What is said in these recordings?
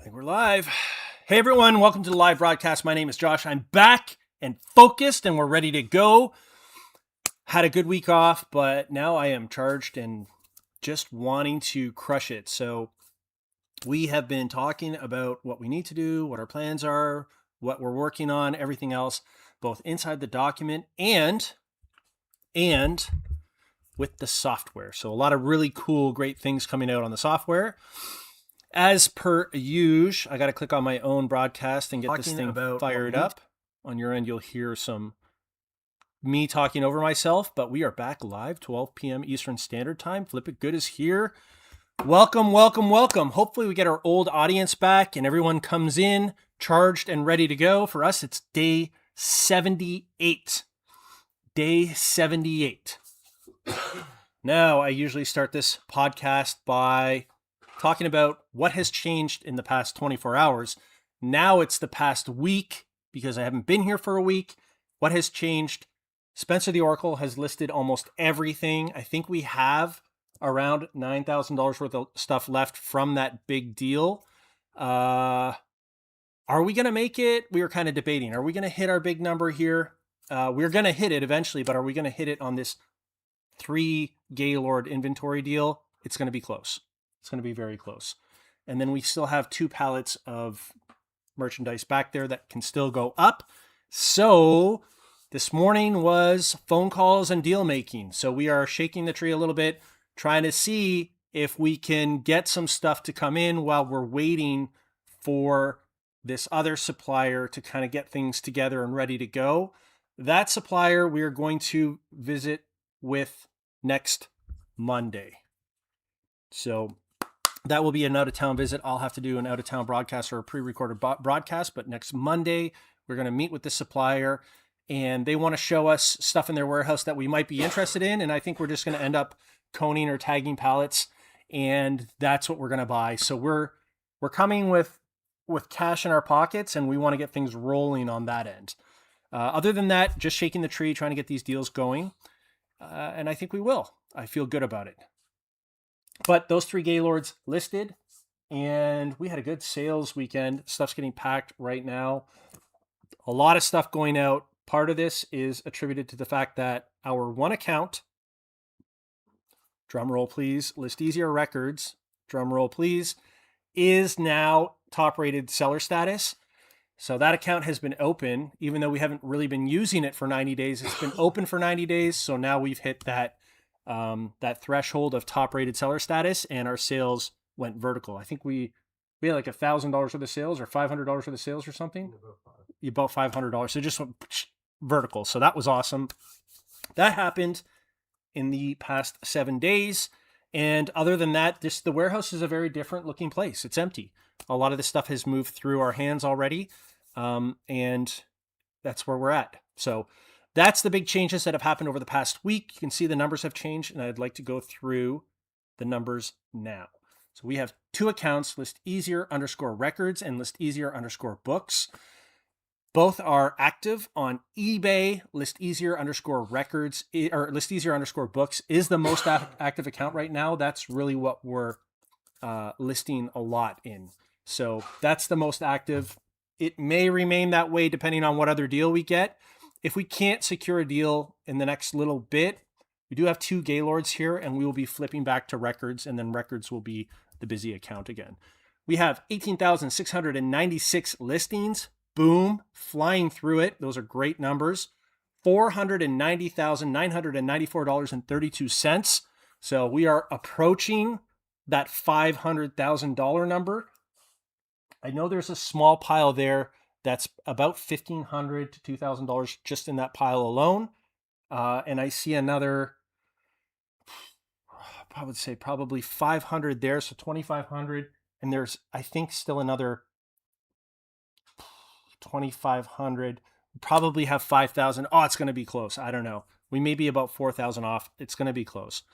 think we're live. Hey everyone, welcome to the live broadcast. My name is Josh. I'm back and focused and we're ready to go. Had a good week off, but now I am charged and just wanting to crush it. So we have been talking about what we need to do, what our plans are, what we're working on, everything else, both inside the document and with the software. So a lot of really cool, great things coming out on the software. As per usual, I got to click on my own broadcast and get this thing fired up. On your end, you'll hear some me talking over myself, but we are back live, 12 p.m. Eastern Standard Time. Flip It Good is here. Welcome, welcome, welcome. Hopefully we get our old audience back and everyone comes in charged and ready to go. For us, it's day 78. Day 78. Now, I usually start this podcast by talking about what has changed in the past 24 hours. Now it's the past week because I haven't been here for a week. What has changed? Spencer the Oracle has listed almost everything. I think we have around $9,000 worth of stuff left from that big deal. Are we going to make it? We were kind of debating. Are we going to hit our big number here? We're going to hit it eventually, but are we going to hit it on this 3 Gaylord inventory deal? It's going to be close. It's going to be very close. And then we still have 2 pallets of merchandise back there that can still go up. So this morning was phone calls and deal making. So we are shaking the tree a little bit, trying to see if we can get some stuff to come in while we're waiting for this other supplier to kind of get things together and ready to go. That supplier we are going to visit with next Monday. So that will be an out-of-town visit. I'll have to do an out-of-town broadcast or a pre-recorded broadcast, but next Monday, we're going to meet with the supplier, and they want to show us stuff in their warehouse that we might be interested in, and I think we're just going to end up coning or tagging pallets, and that's what we're going to buy. So we're coming with cash in our pockets, and we want to get things rolling on that end. Other than that, just shaking the tree, trying to get these deals going, and I think we will. I feel good about it. But those 3 Gaylords listed, and we had a good sales weekend. Stuff's getting packed right now. A lot of stuff going out. Part of this is attributed to the fact that our one account, drum roll please, List Easier Records, drum roll please, is now top-rated seller status. So that account has been open, even though we haven't really been using it for 90 days. It's been open for 90 days, so now we've hit that threshold of top-rated seller status, and our sales went vertical. I think we had like $1,000 worth of sales or $500 worth of sales or something. About $500. So it just went vertical. So that was awesome. That happened in the past 7 days. And other than that, the warehouse is a very different looking place. It's empty. A lot of this stuff has moved through our hands already. And that's where we're at. So that's the big changes that have happened over the past week. You can see the numbers have changed, and I'd like to go through the numbers now. So we have 2 accounts, List Easier _records and List Easier _books. Both are active on eBay. List Easier _records or List Easier _books is the most active account right now. That's really what we're listing a lot in. So that's the most active. It may remain that way depending on what other deal we get. If we can't secure a deal in the next little bit, we do have 2 Gaylords here, and we will be flipping back to records, and then records will be the busy account again. We have 18,696 listings. Boom, flying through it. Those are great numbers. $490,994.32. So we are approaching that $500,000 number. I know there's a small pile there that's about $1,500 to $2,000 just in that pile alone. And I see another, I would say probably 500 there. So 2,500. And there's, I think, still another 2,500. Probably have 5,000. Oh, it's going to be close. I don't know. We may be about 4,000 off. It's going to be close.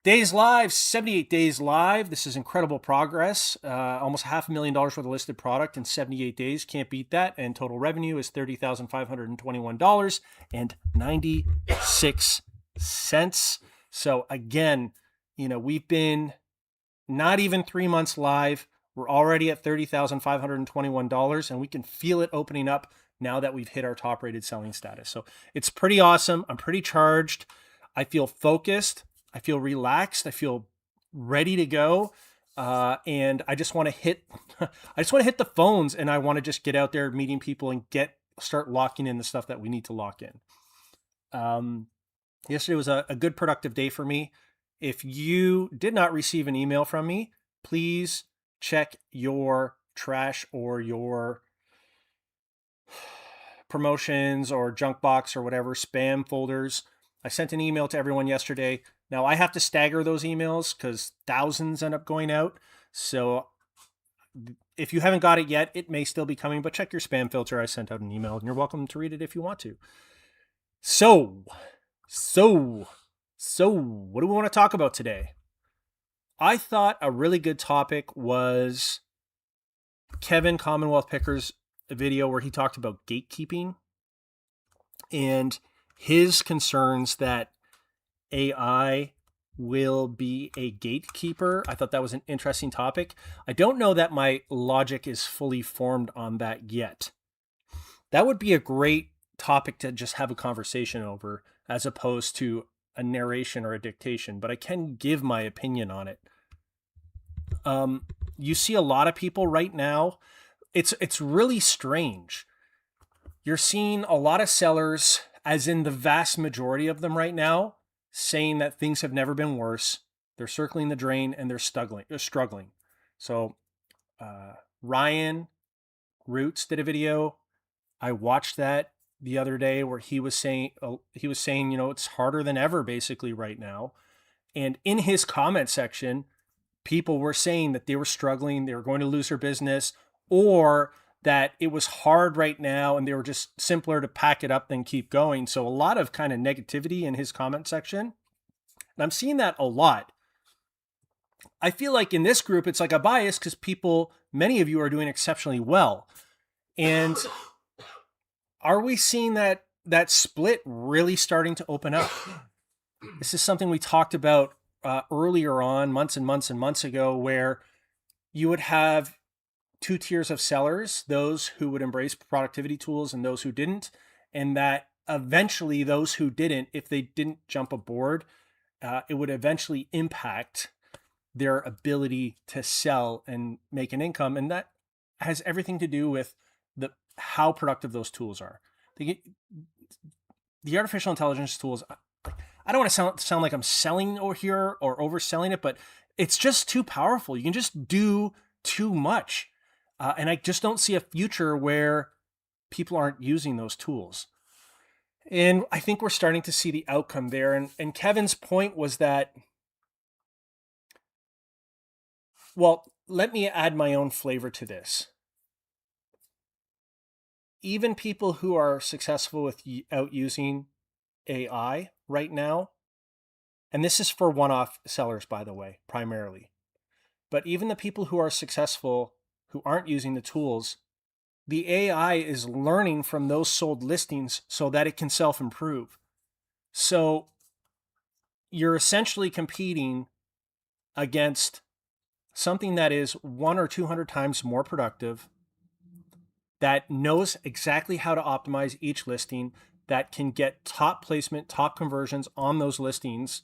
Days live, 78 days live. This is incredible progress. Almost $500,000 worth of listed product in 78 days. Can't beat that. And total revenue is $30,521.96. So again, we've been not even 3 months live. We're already at $30,521, and we can feel it opening up now that we've hit our top rated selling status. So it's pretty awesome. I'm pretty charged. I feel focused. I feel relaxed. I feel ready to go. And I just want to hit, I just want to hit the phones, and I want to just get out there meeting people and start locking in the stuff that we need to lock in. Yesterday was a good productive day for me. If you did not receive an email from me, please check your trash or your promotions or junk box or whatever, spam folders. I sent an email to everyone yesterday. Now I have to stagger those emails because thousands end up going out. So if you haven't got it yet, it may still be coming, but check your spam filter. I sent out an email, and you're welcome to read it if you want to. So what do we want to talk about today? I thought a really good topic was Kevin Commonwealth Picker's video where he talked about gatekeeping and his concerns that AI will be a gatekeeper. I thought that was an interesting topic. I don't know that my logic is fully formed on that yet. That would be a great topic to just have a conversation over, as opposed to a narration or a dictation, but I can give my opinion on it. You see a lot of people right now. It's really strange. You're seeing a lot of sellers, as in the vast majority of them right now, saying that things have never been worse. They're circling the drain and they're struggling. So Ryan Roots did a video. I watched that the other day where he was saying, it's harder than ever basically right now. And in his comment section, people were saying that they were struggling, they were going to lose their business, or that it was hard right now and they were just simpler to pack it up than keep going. So a lot of kind of negativity in his comment section. And I'm seeing that a lot. I feel like in this group, it's like a bias because many of you are doing exceptionally well. And are we seeing that split really starting to open up? This is something we talked about earlier on, months and months and months ago, where you would have two tiers of sellers, those who would embrace productivity tools and those who didn't. And that eventually those who didn't, if they didn't jump aboard, it would eventually impact their ability to sell and make an income. And that has everything to do with how productive those tools are. The artificial intelligence tools, I don't want to sound like I'm selling over here or overselling it, but it's just too powerful. You can just do too much. And I just don't see a future where people aren't using those tools. And I think we're starting to see the outcome there. And Kevin's point was that, well, let me add my own flavor to this. Even people who are successful without using AI right now, and this is for one-off sellers, by the way, primarily, but even the people who are successful who aren't using the tools, the AI is learning from those sold listings so that it can self-improve. So you're essentially competing against something that is 100 or 200 times more productive, that knows exactly how to optimize each listing, that can get top placement, top conversions on those listings,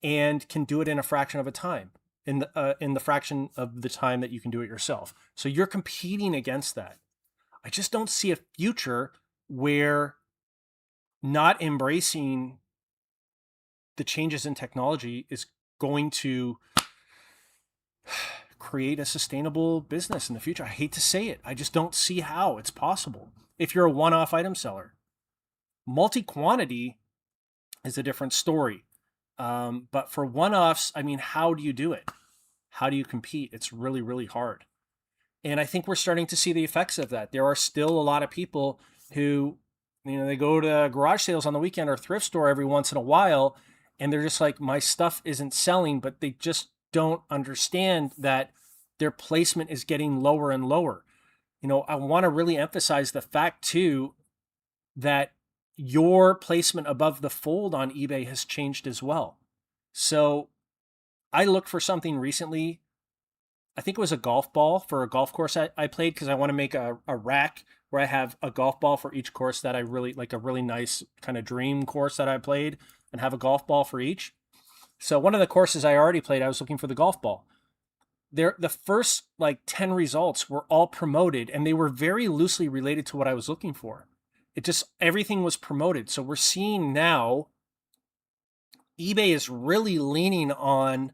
and can do it in a fraction of a time, in the fraction of the time that you can do it yourself. So you're competing against that. I just don't see a future where not embracing the changes in technology is going to create a sustainable business in the future. I hate to say it. I just don't see how it's possible if you're a one-off item seller. Multi-quantity is a different story. But for one-offs, I mean, how do you do it? How do you compete? It's really, really hard. And I think we're starting to see the effects of that. There are still a lot of people who, they go to garage sales on the weekend or thrift store every once in a while, and they're just like, my stuff isn't selling, but they just don't understand that their placement is getting lower and lower. I want to really emphasize the fact too that your placement above the fold on eBay has changed as well. So I looked for something recently. I think it was a golf ball for a golf course I played, because I want to make a rack where I have a golf ball for each course that I really like, a really nice kind of dream course that I played, and have a golf ball for each. So one of the courses I already played, I was looking for the golf ball. The first like 10 results were all promoted, and they were very loosely related to what I was looking for. It just, everything was promoted. So we're seeing now eBay is really leaning on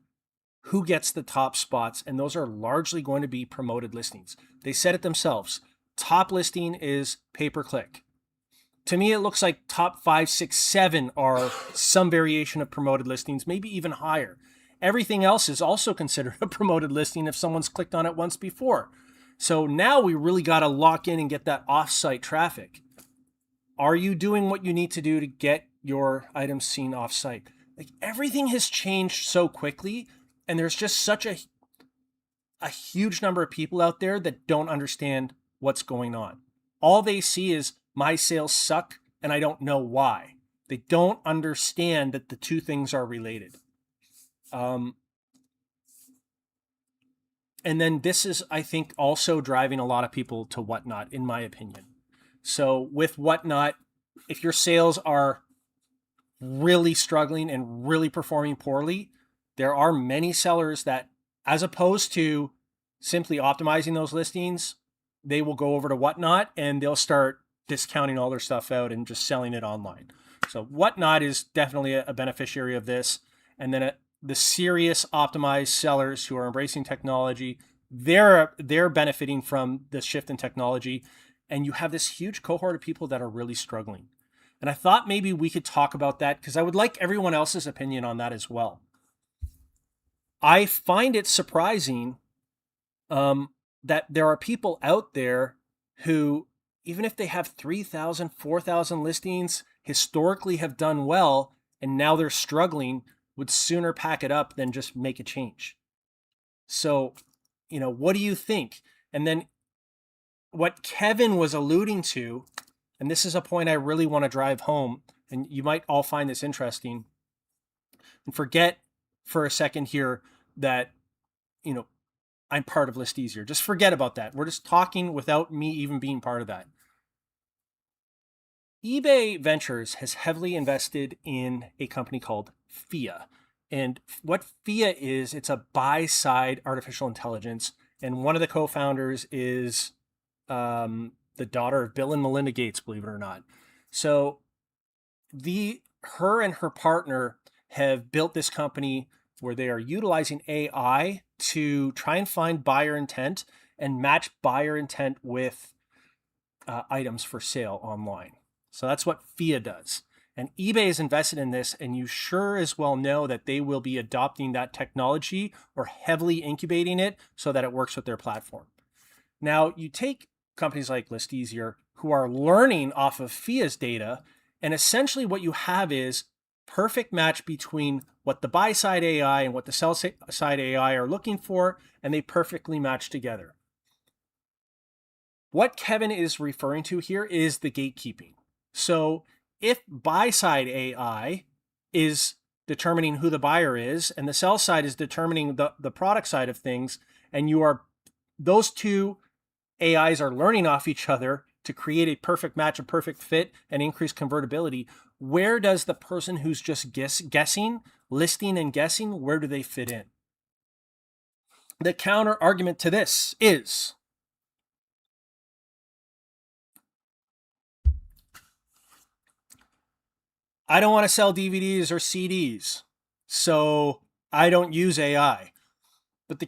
who gets the top spots, and those are largely going to be promoted listings. They said it themselves. Top listing is pay-per-click. To me, it looks like top 5, 6, 7 are some variation of promoted listings, maybe even higher. Everything else is also considered a promoted listing if someone's clicked on it once before. So now we really got to lock in and get that off-site traffic. Are you doing what you need to do to get your items seen off-site? Like, everything has changed so quickly, and there's just such a huge number of people out there that don't understand what's going on. All they see is my sales suck and I don't know why. They don't understand that the two things are related. And then this is, I think, also driving a lot of people to Whatnot, in my opinion. So with Whatnot, if your sales are really struggling and really performing poorly, there are many sellers that, as opposed to simply optimizing those listings, they will go over to Whatnot and they'll start discounting all their stuff out and just selling it online. So Whatnot is definitely a beneficiary of this. And then the serious optimized sellers who are embracing technology, they're benefiting from the shift in technology. And you have this huge cohort of people that are really struggling. And I thought maybe we could talk about that, because I would like everyone else's opinion on that as well. I find it surprising that there are people out there who, even if they have 3,000, 4,000 listings, historically have done well, and now they're struggling, would sooner pack it up than just make a change. So, what do you think? And then what Kevin was alluding to, and this is a point I really want to drive home, and you might all find this interesting, and forget for a second here that, I'm part of List Easier. Just forget about that. We're just talking without me even being part of that. eBay Ventures has heavily invested in a company called FIA. And what FIA is, it's a buy-side artificial intelligence. And one of the co-founders is the daughter of Bill and Melinda Gates, believe it or not. So her and her partner have built this company where they are utilizing AI to try and find buyer intent and match buyer intent with items for sale online. So that's what FIA does. And eBay is invested in this, and you sure as well know that they will be adopting that technology or heavily incubating it so that it works with their platform. Now, you take companies like List Easier who are learning off of FIA's data, and essentially what you have is perfect match between what the buy side AI and what the sell side AI are looking for, and they perfectly match together. What Kevin is referring to here is the gatekeeping. So if buy side AI is determining who the buyer is and the sell side is determining the product side of things, and those two AIs are learning off each other to create a perfect match, a perfect fit, and increase convertibility, where does the person who's just guessing, listing and guessing, where do they fit in? The counter argument to this is, I don't want to sell DVDs or CDs, so I don't use AI. But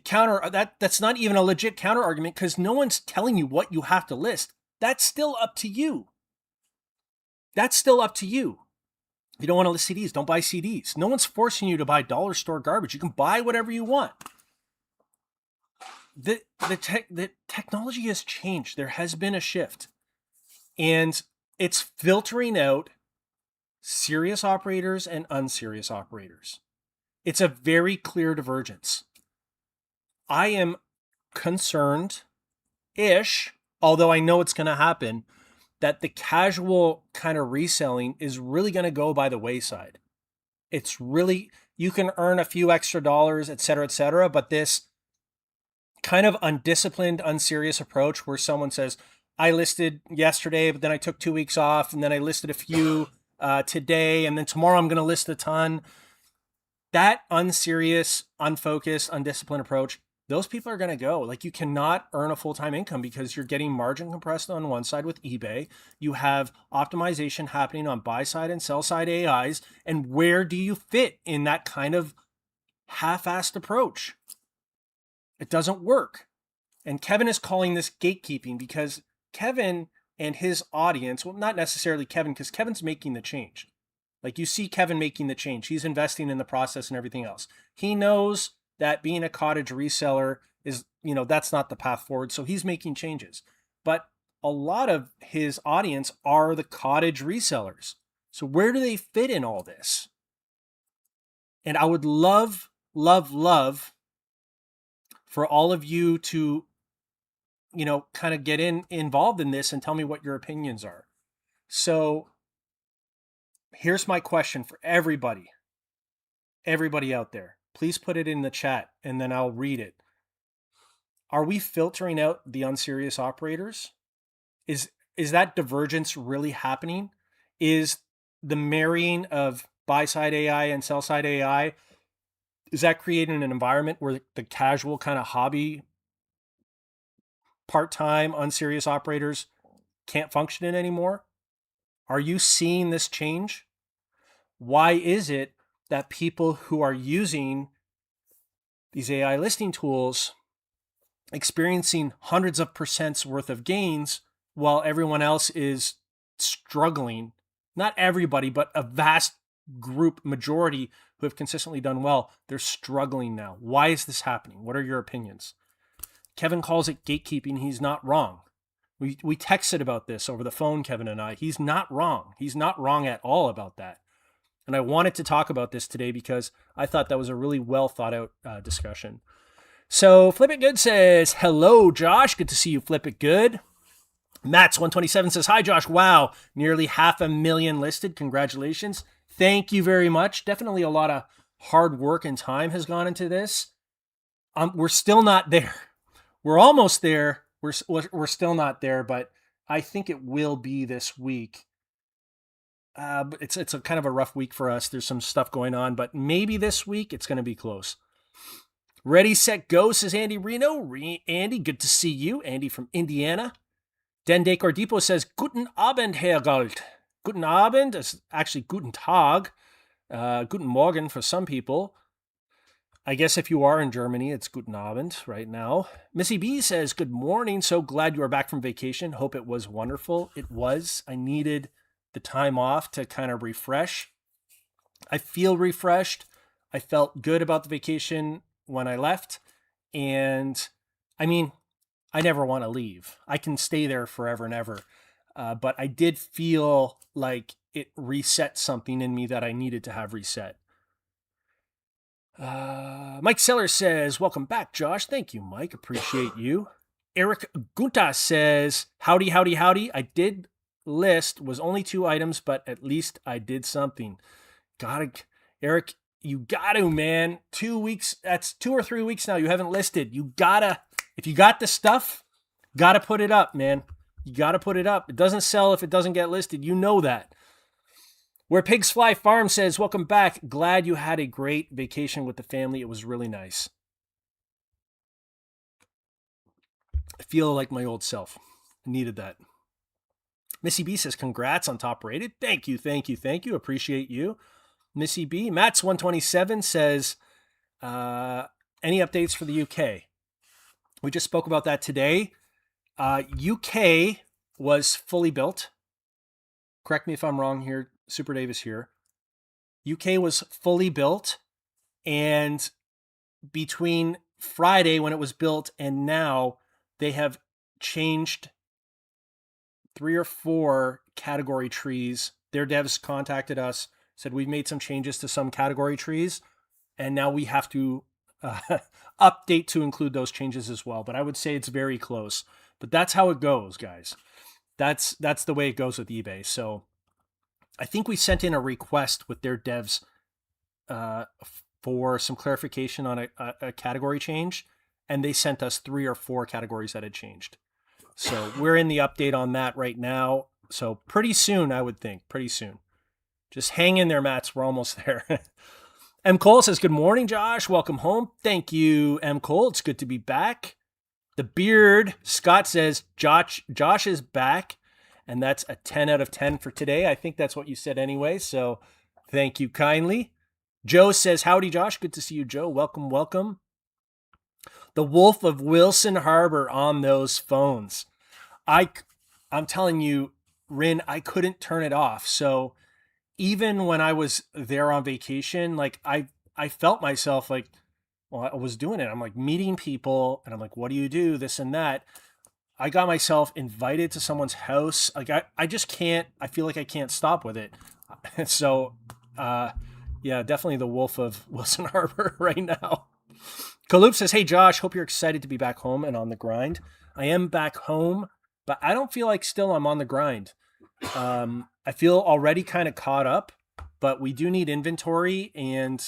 that's not even a legit counter argument, because no one's telling you what you have to list. That's still up to you. If you don't want to list CDs, don't buy CDs. No one's forcing you to buy dollar store garbage. You can buy whatever you want. The technology has changed. There has been a shift. And it's filtering out serious operators and unserious operators. It's a very clear divergence. I am concerned-ish, although I know it's going to happen, that the casual kind of reselling is really going to go by the wayside. It's really, you can earn a few extra dollars, et cetera, but this kind of undisciplined, unserious approach where someone says, I listed yesterday, but then I took 2 weeks off, and then I listed a few today, and then tomorrow I'm going to list a ton. That unserious, unfocused, undisciplined approach, those people are going to go. Like, you cannot earn a full-time income because you're getting margin compressed on one side with eBay. You have optimization happening on buy side and sell side AIs. And where do you fit in that kind of half-assed approach? It doesn't work. And Kevin is calling this gatekeeping because Kevin and his audience, well, not necessarily Kevin, because Kevin's making the change. Like, you see Kevin making the change. He's investing in the process and everything else. He knows that being a cottage reseller is, that's not the path forward. So he's making changes. But a lot of his audience are the cottage resellers. So where do they fit in all this? And I would love, love, love for all of you to, kind of get involved in this and tell me what your opinions are. So here's my question for everybody out there. Please put it in the chat and then I'll read it. Are we filtering out the unserious operators? Is that divergence really happening? Is the marrying of buy-side AI and sell-side AI, is that creating an environment where the casual kind of hobby, part-time, unserious operators can't function in anymore? Are you seeing this change? Why is it that people who are using these AI listing tools experiencing hundreds of percents worth of gains while everyone else is struggling? Not everybody, but a vast group, majority who have consistently done well, they're struggling now. Why is this happening? What are your opinions? Kevin calls it gatekeeping. He's not wrong. We texted about this over the phone, Kevin and I. He's not wrong. He's not wrong at all about that. And I wanted to talk about this today because I thought that was a really well thought out discussion. So Flip It Good says, hello, Josh. Good to see you, Flip It Good. Mats127 says, hi, Josh. Wow, nearly 500,000 listed. Congratulations. Thank you very much. Definitely a lot of hard work and time has gone into this. We're still not there. We're almost there. We're still not there, but I think it will be this week. But it's a kind of a rough week for us. There's some stuff going on, but maybe this week it's going to be close. Ready, set, go, says Andy Reno. Andy, good to see you. Andy from Indiana. Den Decor Depot says, Guten Abend, Herr Galt. Guten Abend is actually Guten Tag. Guten Morgen for some people. I guess if you are in Germany, it's Guten Abend right now. Missy B says, good morning. So glad you are back from vacation. Hope it was wonderful. It was. I needed the time off to kind of refresh. I feel refreshed. I felt good about the vacation when I left. And I mean, I never want to leave. I can stay there forever and ever. But I did feel like it reset something in me that I needed to have reset. Mike Sellers says, welcome back, Josh. Thank you, Mike. Appreciate you. Eric Gunta says, howdy, howdy, howdy. I did list, was only 2 items, but at least I did something. Eric, you gotta, man. 2 weeks, that's 2 or 3 weeks now. You haven't listed. You gotta, if you got the stuff, gotta put it up, man. You gotta put it up. It doesn't sell if it doesn't get listed. You know that. Where Pigs Fly Farm says, welcome back. Glad you had a great vacation with the family. It was really nice. I feel like my old self. I needed that. Missy B says, congrats on top rated. Thank you, thank you, thank you. Appreciate you. Missy B. Mats127 says, any updates for the UK? We just spoke about that today. UK was fully built. Correct me if I'm wrong here. Super Davis here. UK was fully built, and between Friday when it was built and now, they have changed 3 or 4 category trees. Their devs contacted us, said we've made some changes to some category trees, and now we have to update to include those changes as well. But I would say it's very close. But that's how it goes, guys. That's the way it goes with eBay. So I think we sent in a request with their devs for some clarification on a category change, and they sent us 3 or 4 categories that had changed. So we're in the update on that right now. So pretty soon, I would think, pretty soon. Just hang in there, Mats. We're almost there. M. Cole says, good morning, Josh. Welcome home. Thank you, M. Cole. It's good to be back. The Beard, Scott says, Josh is back. And that's a 10 out of 10 for today. I think that's what you said anyway. So thank you kindly. Joe says, howdy, Josh. Good to see you, Joe. Welcome, welcome. The Wolf of Wilson Harbor on those phones. I'm telling you, Rin, I couldn't turn it off. So even when I was there on vacation, like I felt myself like, well, I was doing it. I'm like meeting people and I'm like, what do you do? This and that. I got myself invited to someone's house. Like I just can't, I feel like I can't stop with it. So, yeah, definitely the Wolf of Wilson Harbor right now. Kaloop says, hey, Josh, hope you're excited to be back home and on the grind. I am back home, but I don't feel like still I'm on the grind. I feel already kind of caught up, but we do need inventory and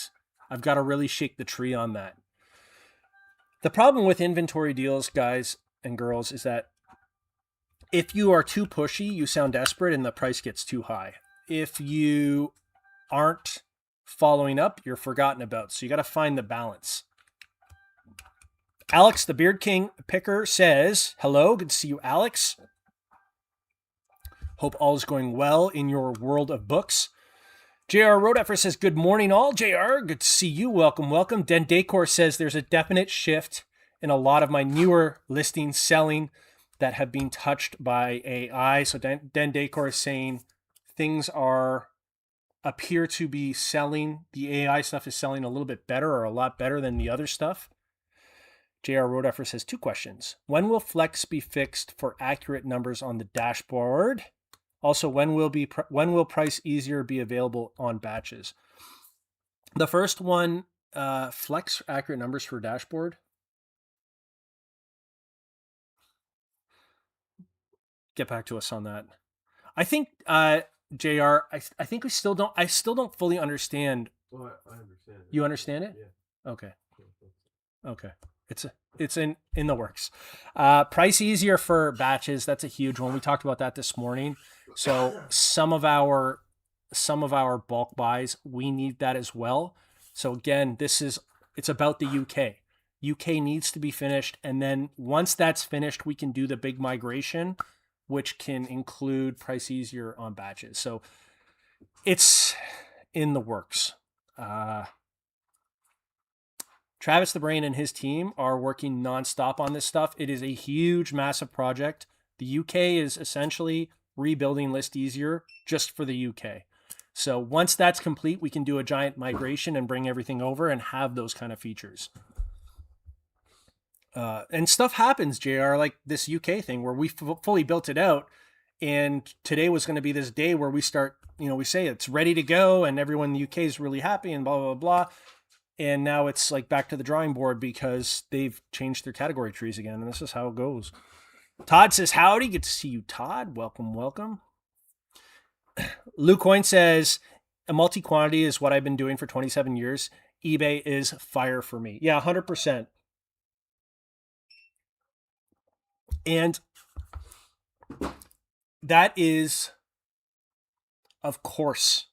I've got to really shake the tree on that. The problem with inventory deals, guys and girls, is that if you are too pushy, you sound desperate and the price gets too high. If you aren't following up, you're forgotten about. So you got to find the balance. Alex, the Beard King Picker, says, hello, good to see you, Alex. Hope all is going well in your world of books. JR Rodeffer says, good morning all. JR, good to see you. Welcome, welcome. Den Decor says, there's a definite shift in a lot of my newer listings selling that have been touched by AI. So Den Decor is saying things appear to be selling. The AI stuff is selling a little bit better or a lot better than the other stuff. JR Rodeffer says, 2 questions. When will Flex be fixed for accurate numbers on the dashboard? Also, when will Price Easier be available on batches? The first one, Flex accurate numbers for dashboard. Get back to us on that. I think, JR, I think I still don't fully understand. Well, I understand it. You understand it? Yeah. Okay. Okay. It's in the works. Price Easier for batches. That's a huge one. We talked about that this morning. So some of our bulk buys, we need that as well. So again, it's about the UK. UK needs to be finished. And then once that's finished, we can do the big migration, which can include Price Easier on batches. So it's in the works. Travis the Brain and his team are working nonstop on this stuff. It is a huge, massive project. The UK is essentially rebuilding List Easier just for the UK. So once that's complete, we can do a giant migration and bring everything over and have those kind of features. And stuff happens, JR, like this UK thing where we fully built it out. And today was going to be this day where we start, we say it's ready to go and everyone in the UK is really happy and blah, blah, blah. And now it's like back to the drawing board because they've changed their category trees again. And this is how it goes. Todd says, howdy. Good to see you, Todd. Welcome, welcome. Lou Coyne says, a multi-quantity is what I've been doing for 27 years. eBay is fire for me. Yeah, 100%. And that is, of course,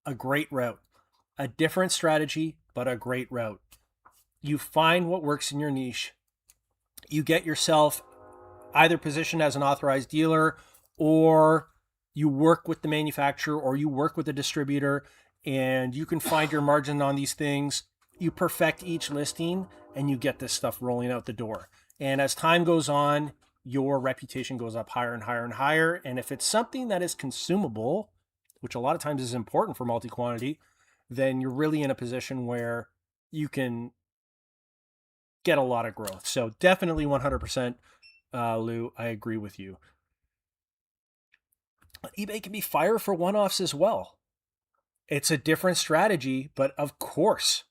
a great route. A different strategy, but a great route. You find what works in your niche. You get yourself either positioned as an authorized dealer, or you work with the manufacturer, or you work with the distributor, and you can find your margin on these things. You perfect each listing, and you get this stuff rolling out the door. And as time goes on, your reputation goes up higher and higher and higher. And if it's something that is consumable, which a lot of times is important for multi-quantity, then you're really in a position where you can get a lot of growth. So definitely 100%, Lou, I agree with you. eBay can be fire for one-offs as well. It's a different strategy, but of course,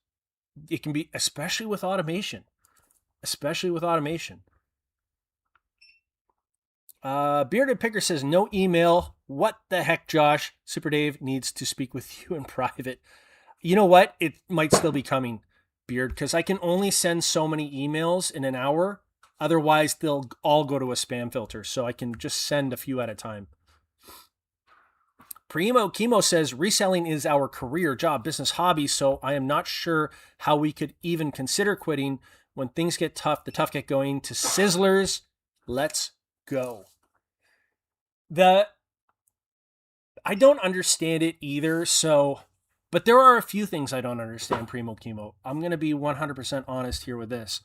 it can be, especially with automation. Bearded Picker says, no email. What the heck, Josh? Super Dave needs to speak with you in private. You know what? It might still be coming. Beard, because I can only send so many emails in an hour. Otherwise, they'll all go to a spam filter. So I can just send a few at a time. Primo Chemo says, reselling is our career, job, business, hobby, so I am not sure how we could even consider quitting when things get tough. The tough get going. To Sizzlers, let's go. I don't understand it either, but there are a few things I don't understand, Primo Chemo. I'm going to be 100% honest here with this.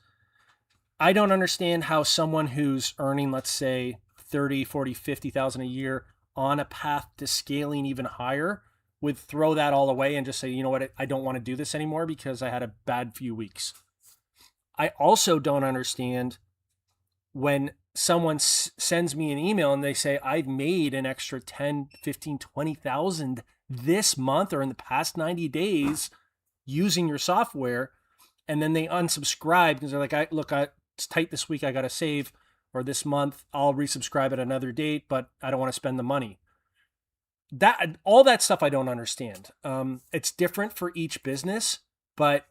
I don't understand how someone who's earning, let's say, 30, 40, 50,000 a year on a path to scaling even higher would throw that all away and just say, you know what, I don't want to do this anymore because I had a bad few weeks. I also don't understand when someone sends me an email and they say, I've made an extra 10, 15, 20,000 this month or in the past 90 days using your software. And then they unsubscribe because they're like, it's tight this week, I got to save, or this month I'll resubscribe at another date, but I don't want to spend the money. All that stuff I don't understand. It's different for each business, but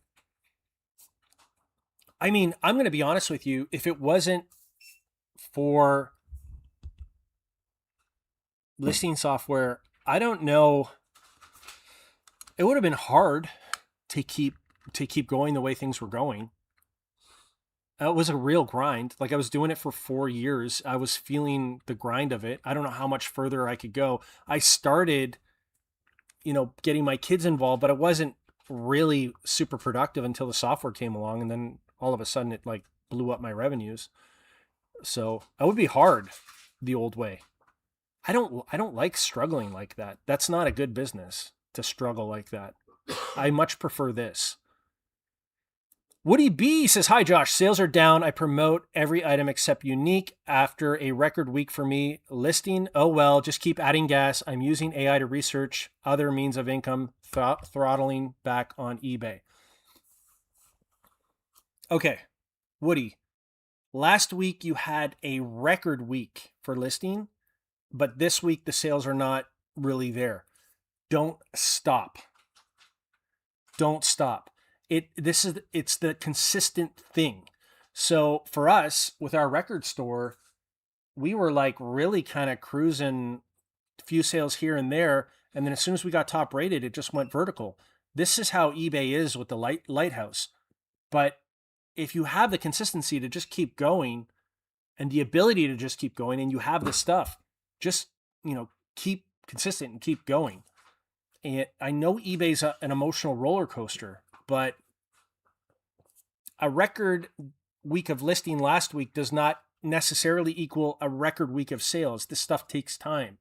I mean, I'm going to be honest with you. If it wasn't for listing software, I don't know. It would have been hard to keep going the way things were going. It was a real grind. Like, I was doing it for 4 years. I was feeling the grind of it. I don't know how much further I could go. I started, getting my kids involved, but it wasn't really super productive until the software came along. And then all of a sudden it like blew up my revenues. So it would be hard the old way. I don't like struggling like that. That's not a good business to struggle like that. I much prefer this. Woody B says, hi, Josh. Sales are down. I promote every item except unique after a record week for me. Listing, oh well, just keep adding gas. I'm using AI to research other means of income, throttling back on eBay. Okay, Woody, last week you had a record week for listing, but this week the sales are not really there. Don't stop. Don't stop. It's the consistent thing. So for us with our record store, we were like really kind of cruising, a few sales here and there. And then as soon as we got top rated, it just went vertical. This is how eBay is with the lighthouse. But if you have the consistency to just keep going and the ability to just keep going and you have the stuff, just, keep consistent and keep going. And I know eBay's an emotional roller coaster, but a record week of listing last week does not necessarily equal a record week of sales. This stuff takes time.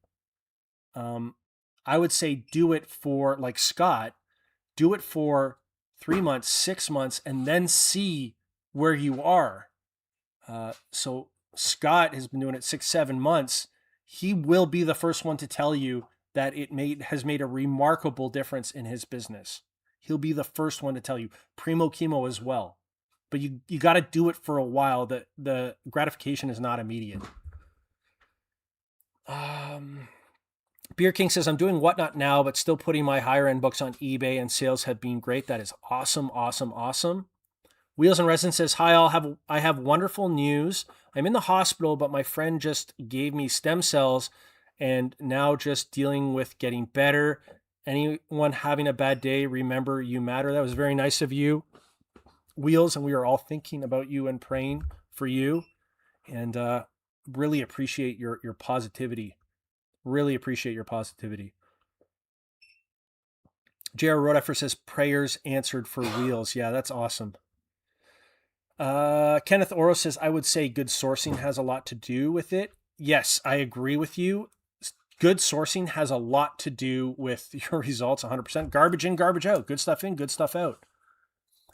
I would say do it for, like Scott, do it for 3 months, 6 months, and then see where you are. So Scott has been doing it 6, 7 months. He will be the first one to tell you that has made a remarkable difference in his business. He'll be the first one to tell you. Primo Chemo as well. But you got to do it for a while. The gratification is not immediate. Beer King says, I'm doing Whatnot now, but still putting my higher end books on eBay, and sales have been great. That is awesome, awesome, awesome. Wheels and Resin says, hi, I have wonderful news. I'm in the hospital, but my friend just gave me stem cells and now just dealing with getting better. Anyone having a bad day, remember you matter. That was very nice of you, Wheels, and we are all thinking about you and praying for you, and really appreciate your positivity. Really appreciate your positivity. J.R. Rodeffer says, prayers answered for Wheels. Yeah, that's awesome. Kenneth Oro says, I would say good sourcing has a lot to do with it. Yes, I agree with you. Good sourcing has a lot to do with your results, 100%. Garbage in, garbage out. Good stuff in, good stuff out.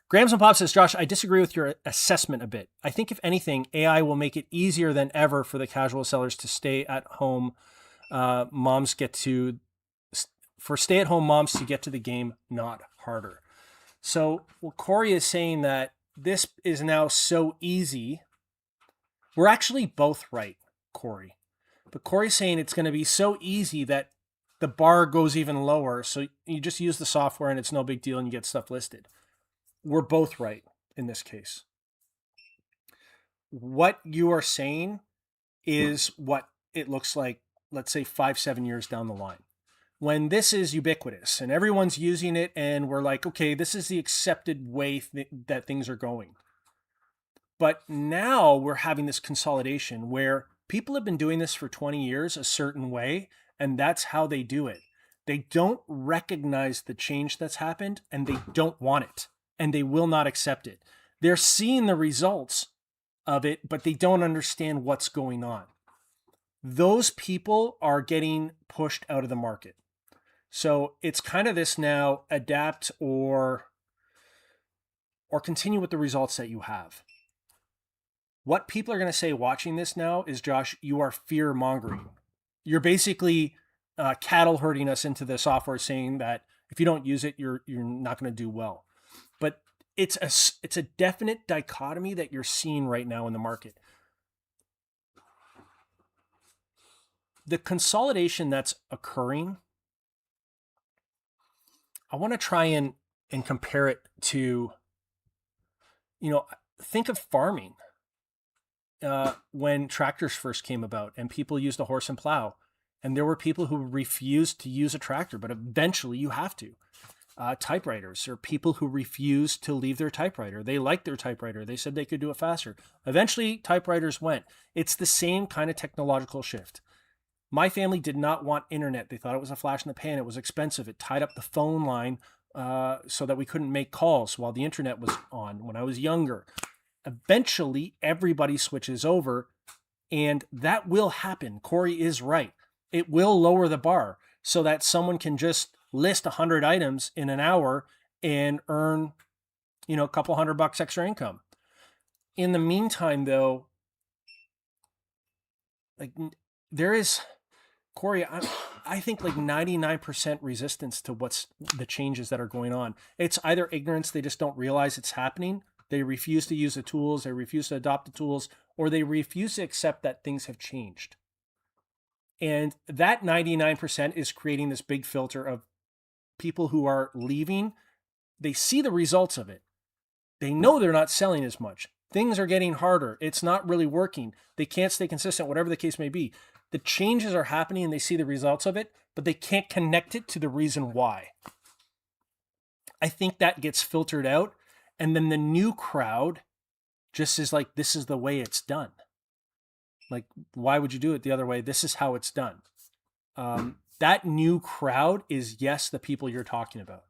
Grams and Pop says, Josh, I disagree with your assessment a bit. I think if anything, AI will make it easier than ever for the casual sellers to stay at home. Stay-at-home moms to get to the game, not harder. So Corey is saying that this is now so easy. We're actually both right, Corey. But Corey's saying it's going to be so easy that the bar goes even lower. So you just use the software and it's no big deal and you get stuff listed. we're both right in this case. What you are saying is what it looks like, let's say 5-7 years down the line, when this is ubiquitous and everyone's using it and we're like, okay, this is the accepted way that things are going. But now we're having this consolidation where people have been doing this for 20 years a certain way, and that's how they do it. They don't recognize the change that's happened, and they don't want it, and they will not accept it. They're seeing the results of it, but they don't understand what's going on. Those people are getting pushed out of the market. So it's kind of this now, adapt or continue with the results that you have. What people are going to say watching this now is, Josh, you are fear mongering. You're basically cattle herding us into the software, saying that if you don't use it, you're not going to do well. But it's a definite dichotomy that you're seeing right now in the market. The consolidation that's occurring, I want to try and compare it to, think of farming. When tractors first came about and people used a horse and plow, and there were people who refused to use a tractor, but eventually you have to. Typewriters, or people who refused to leave their typewriter. They liked their typewriter. They said they could do it faster. Eventually typewriters went. It's the same kind of technological shift. My family did not want internet. They thought it was a flash in the pan. It was expensive. It tied up the phone line so that we couldn't make calls while the internet was on when I was younger. Eventually, everybody switches over, and that will happen. Corey is right. It will lower the bar so that someone can just list 100 items in an hour and earn, a couple $100 extra income. In the meantime, though, there is, Corey, I think 99% resistance to what's the changes that are going on. It's either ignorance, they just don't realize it's happening. They refuse to use the tools, they refuse to adopt the tools, or they refuse to accept that things have changed. And that 99% is creating this big filter of people who are leaving. They see the results of it. They know they're not selling as much. Things are getting harder. It's not really working. They can't stay consistent, whatever the case may be. The changes are happening and they see the results of it, but they can't connect it to the reason why. I think that gets filtered out. And then the new crowd just is like, this is the way it's done. Why would you do it the other way? This is how it's done. That new crowd is, yes, the people you're talking about.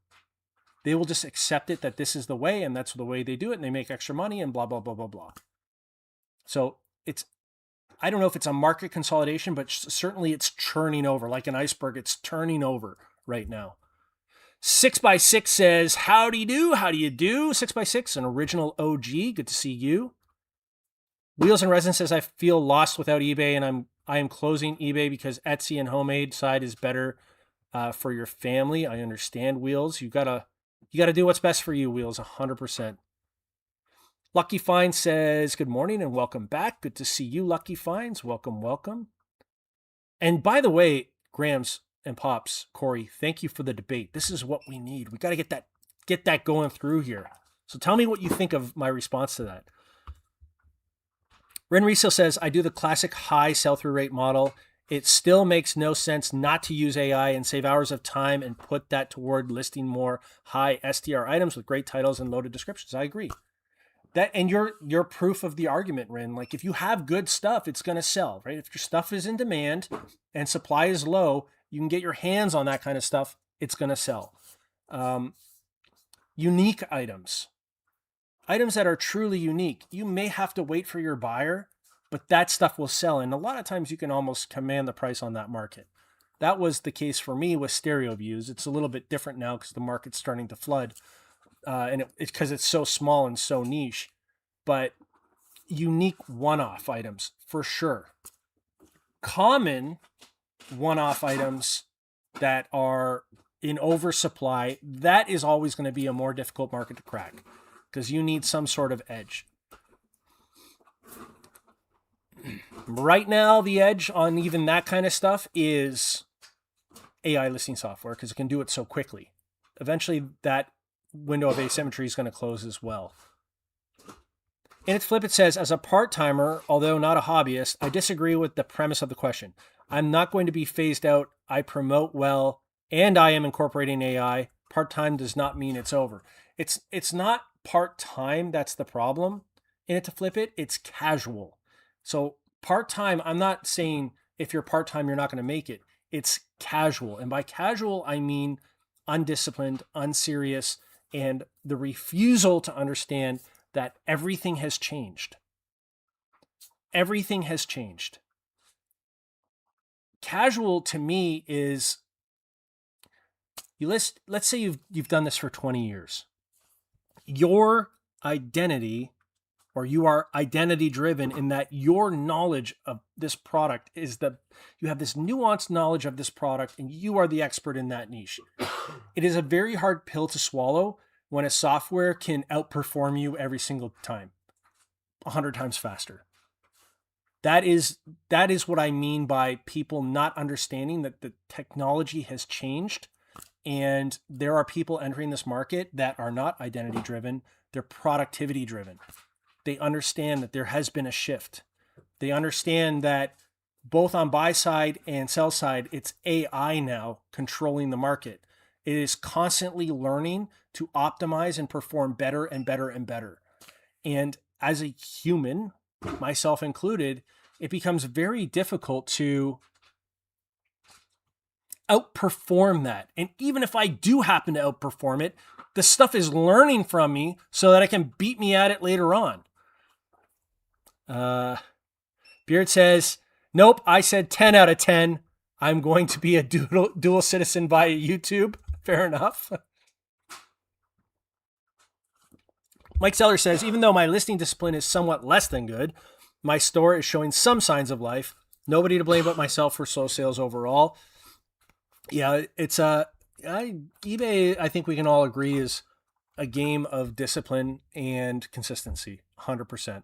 They will just accept it that this is the way and that's the way they do it and they make extra money and blah, blah, blah, blah, blah. So I don't know if it's a market consolidation, but certainly it's churning over like an iceberg. It's turning over right now. 6x6 says, how do you do? How do you do? 6x6, an original OG. Good to see you. Wheels and Resin says, I feel lost without eBay, and I am closing eBay because Etsy and homemade side is better for your family. I understand, Wheels. You gotta do what's best for you, Wheels, 100%. Lucky Fine says, good morning and welcome back. Good to see you, Lucky Fines. Welcome, welcome. And by the way, Grams and Pops, Corey, thank you for the debate. This is what we need. We got to get that going through here. So tell me what you think of my response to that. Ren Resale says, I do the classic high sell-through rate model. It still makes no sense not to use AI and save hours of time and put that toward listing more high STR items with great titles and loaded descriptions. I agree. That, and you're proof of the argument, Ren. If you have good stuff, it's going to sell, right? If your stuff is in demand and supply is low, you can get your hands on that kind of stuff, it's going to sell. Unique items that are truly unique. You may have to wait for your buyer, but that stuff will sell. And a lot of times you can almost command the price on that market. That was the case for me with stereo views. It's a little bit different now because the market's starting to flood. And it's because it's so small and so niche. But unique one-off items, for sure. Common one-off items that are in oversupply, that is always going to be a more difficult market to crack because you need some sort of edge. Right now, the edge on even that kind of stuff is AI listing software because it can do it so quickly. Eventually, that window of asymmetry is going to close as well. In its flip, it says, as a part-timer, although not a hobbyist, I disagree with the premise of the question. I'm not going to be phased out. I promote well, and I am incorporating AI. Part-time does not mean it's over. It's not part-time that's the problem. In it to flip it, it's casual. So part-time, I'm not saying if you're part-time, you're not going to make it. It's casual. And by casual, I mean undisciplined, unserious, and the refusal to understand that everything has changed. Everything has changed. Casual to me is, let's say you've done this for 20 years. Your identity, or you are identity driven in that your knowledge of this product is that you have this nuanced knowledge of this product and you are the expert in that niche. It is a very hard pill to swallow when a software can outperform you every single time, 100 times faster. That is what I mean by people not understanding that the technology has changed, and there are people entering this market that are not identity driven, they're productivity driven. They understand that there has been a shift. They understand that both on buy side and sell side, it's AI now controlling the market. It is constantly learning to optimize and perform better and better and better. And as a human, myself included, it becomes very difficult to outperform that. And even if I do happen to outperform it, the stuff is learning from me so that it can beat me at it later on. Beard says, nope, I said 10 out of 10. I'm going to be a dual citizen via YouTube. Fair enough. Mike Seller says, even though my listing discipline is somewhat less than good, my store is showing some signs of life. Nobody to blame but myself for slow sales overall. Yeah, it's eBay, I think we can all agree, is a game of discipline and consistency, 100%.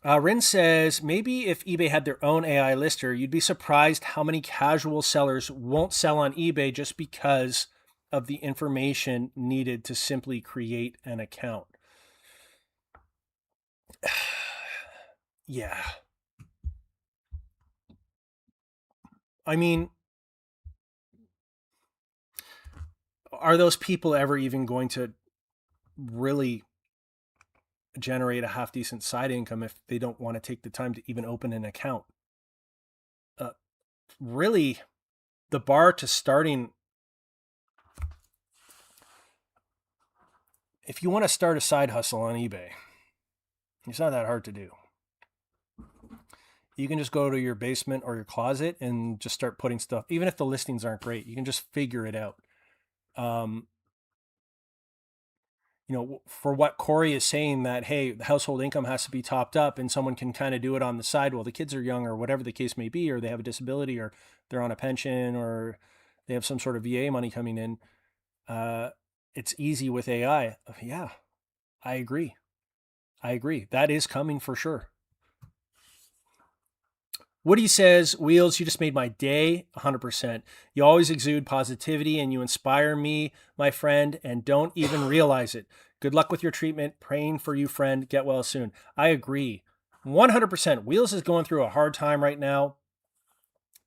Rin says, maybe if eBay had their own AI lister, you'd be surprised how many casual sellers won't sell on eBay just because of the information needed to simply create an account. Yeah. I mean, are those people ever even going to really generate a half decent side income if they don't want to take the time to even open an account? Really, the bar to starting, if you want to start a side hustle on eBay, it's not that hard to do. You can just go to your basement or your closet and just start putting stuff, even if the listings aren't great, you can just figure it out. For what Corey is saying, that, hey, the household income has to be topped up and someone can kind of do it on the side while the kids are young or whatever the case may be, or they have a disability or they're on a pension or they have some sort of VA money coming in. It's easy with AI. Yeah, I agree. That is coming for sure. Woody says, Wheels, you just made my day, 100%. You always exude positivity and you inspire me, my friend, and don't even realize it. Good luck with your treatment. Praying for you, friend. Get well soon. I agree. 100%. Wheels is going through a hard time right now.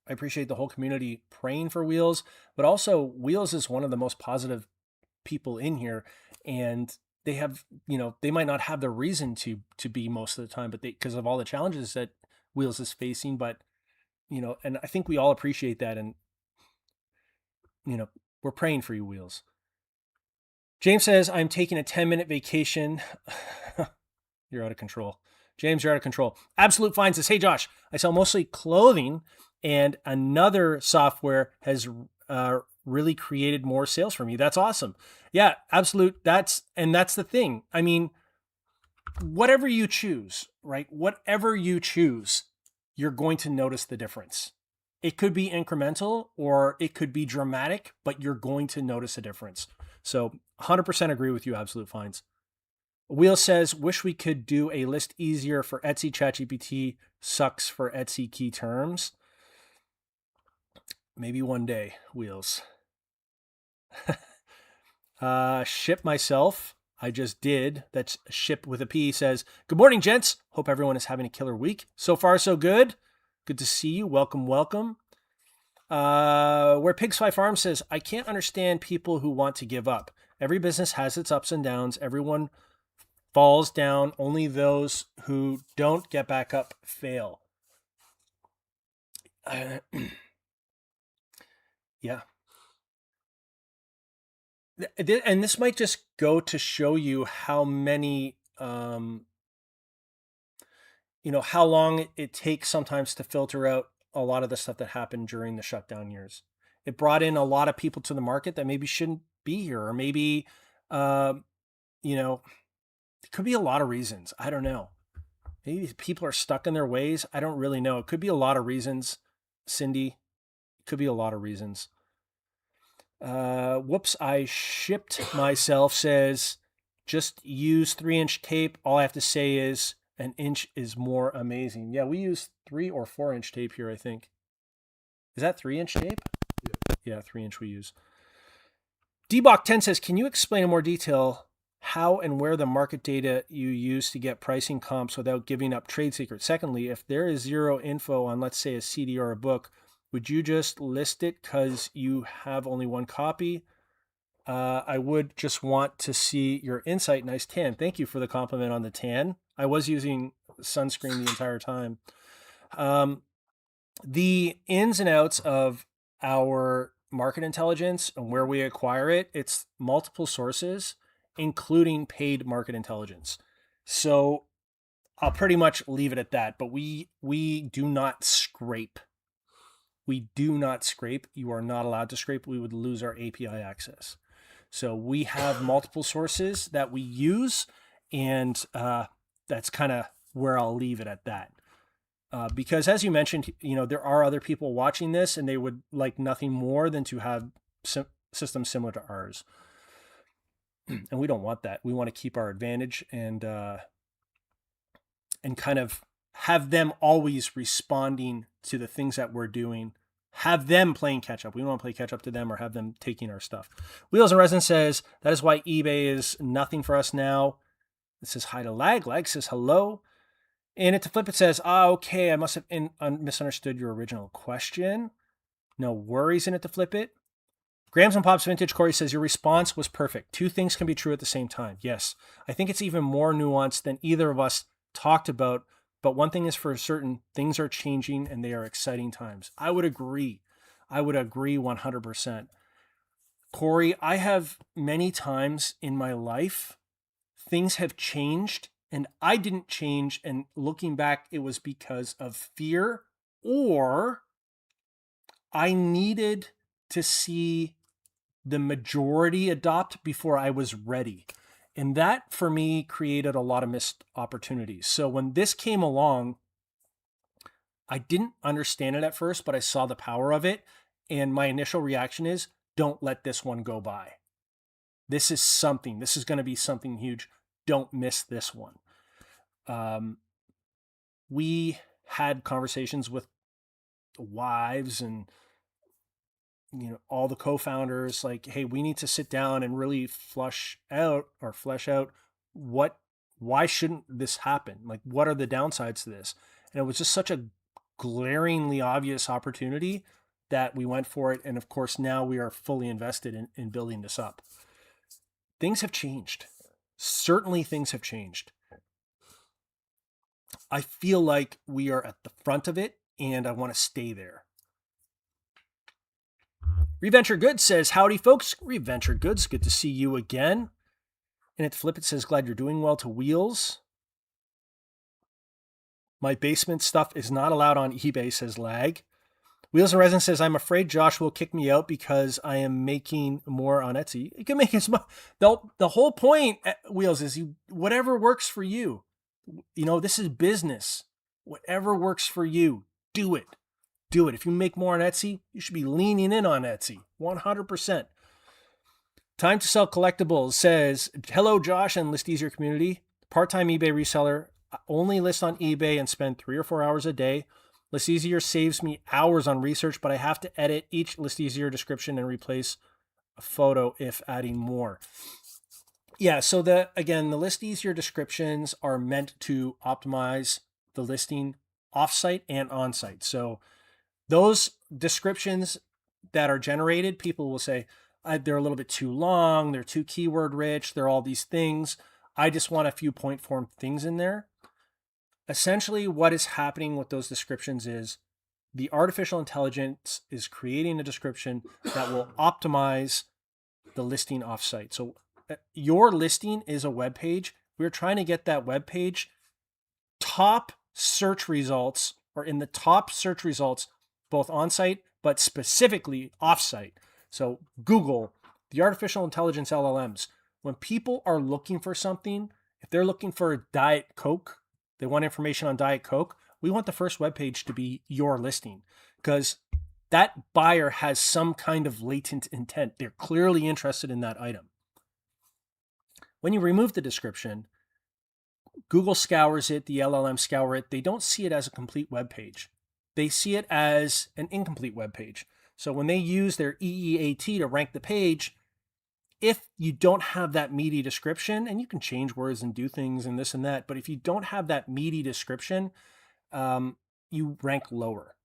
I appreciate the whole community praying for Wheels, but also Wheels is one of the most positive people in here, and they have, they might not have the reason to be most of the time, but because of all the challenges that Wheels is facing, but and I think we all appreciate that, and we're praying for you, Wheels. James says, I'm taking a 10-minute vacation. You're out of control. James, you're out of control. Absolute Fine says, hey Josh, I sell mostly clothing and another software has really created more sales for me. That's awesome. Yeah, Absolute. That's the thing. I mean, whatever you choose, right? Whatever you choose, you're going to notice the difference. It could be incremental or it could be dramatic, but you're going to notice a difference. So 100% agree with you, Absolute Finds. Wheel says, wish we could do a list easier for Etsy. ChatGPT sucks for Etsy key terms. Maybe one day, Wheels. Ship myself. I just did. That's ship with a P. Says, good morning, gents. Hope everyone is having a killer week. So far, so good. Good to see you. Welcome, welcome. Where Pigs Fly Farm says, I can't understand people who want to give up. Every business has its ups and downs. Everyone falls down. Only those who don't get back up fail. Yeah. And this might just go to show you how many, how long it takes sometimes to filter out a lot of the stuff that happened during the shutdown years. It brought in a lot of people to the market that maybe shouldn't be here, or maybe, it could be a lot of reasons. I don't know. Maybe people are stuck in their ways. I don't really know. It could be a lot of reasons, Cindy. It could be a lot of reasons. Whoops, I shipped myself says, just use 3-inch tape. All I have to say is an inch is more amazing. Yeah, we use 3 or 4-inch tape here, I think. Is that 3-inch tape? Yeah, 3-inch we use. Dbach10 says, can you explain in more detail how and where the market data you use to get pricing comps without giving up trade secrets? Secondly, if there is zero info on, let's say, a CD or a book, would you just list it because you have only one copy? I would just want to see your insight. Nice tan. Thank you for the compliment on the tan. I was using sunscreen the entire time. The ins and outs of our market intelligence and where we acquire it, it's multiple sources, including paid market intelligence. So I'll pretty much leave it at that. But we do not scrape. We do not scrape. You are not allowed to scrape. We would lose our API access. So we have multiple sources that we use, and that's kind of where I'll leave it at that. Because as you mentioned, there are other people watching this, and they would like nothing more than to have systems similar to ours. And we don't want that. We want to keep our advantage and kind of have them always responding to the things that we're doing. Have them playing catch up. We don't want to play catch up to them or have them taking our stuff. Wheels and Resin says, that is why eBay is nothing for us now. It says hi to Lag. Lag says hello. And to flip, it says, okay, I must have misunderstood your original question. No worries in it to flip it. Grams and Pops Vintage Corey says, your response was perfect. 2 things can be true at the same time. Yes, I think it's even more nuanced than either of us talked about. But one thing is for certain, things are changing and they are exciting times. I would agree. 100%. Corey, I have many times in my life, things have changed and I didn't change. And looking back, it was because of fear, or I needed to see the majority adopt before I was ready. And that, for me, created a lot of missed opportunities. So when this came along, I didn't understand it at first, but I saw the power of it. And my initial reaction is, don't let this one go by. This is something. This is going to be something huge. Don't miss this one. We had conversations with wives and all the co-founders, like, hey, we need to sit down and really flesh out why shouldn't this happen? Like, what are the downsides to this? And it was just such a glaringly obvious opportunity that we went for it. And of course, now we are fully invested in building this up. Things have changed. Certainly things have changed. I feel like we are at the front of it and I want to stay there. Reventure Goods says, howdy folks. Reventure Goods, good to see you again. And at Flip, it says, glad you're doing well to Wheels. My basement stuff is not allowed on eBay, says Lag. Wheels and Resin says, I'm afraid Josh will kick me out because I am making more on Etsy. You can make as much. The whole point, Wheels, is whatever works for you. This is business. Whatever works for you, do it. Do it. If you make more on Etsy, you should be leaning in on Etsy. 100%. Time to Sell Collectibles says, hello, Josh and List Easier community. Part-time eBay reseller. I only list on eBay and spend 3 or 4 hours a day. List Easier saves me hours on research, but I have to edit each List Easier description and replace a photo if adding more. Yeah, so the list easier descriptions are meant to optimize the listing offsite and onsite. So those descriptions that are generated, people will say they're a little bit too long, they're too keyword rich, they're all these things. I just want a few point form things in there. Essentially, what is happening with those descriptions is the artificial intelligence is creating a description that will optimize the listing offsite. So your listing is a web page. We're trying to get that web page top search results, or in the top search results, both on-site, but specifically off-site. So Google, the artificial intelligence LLMs, when people are looking for something, if they're looking for a Diet Coke, they want information on Diet Coke, we want the first web page to be your listing, because that buyer has some kind of latent intent. They're clearly interested in that item. When you remove the description, Google scours it, the LLM scour it. They don't see it as a complete web page. They see it as an incomplete web page. So when they use their EEAT to rank the page, if you don't have that meaty description, and you can change words and do things and this and that, but if you don't have that meaty description, you rank lower.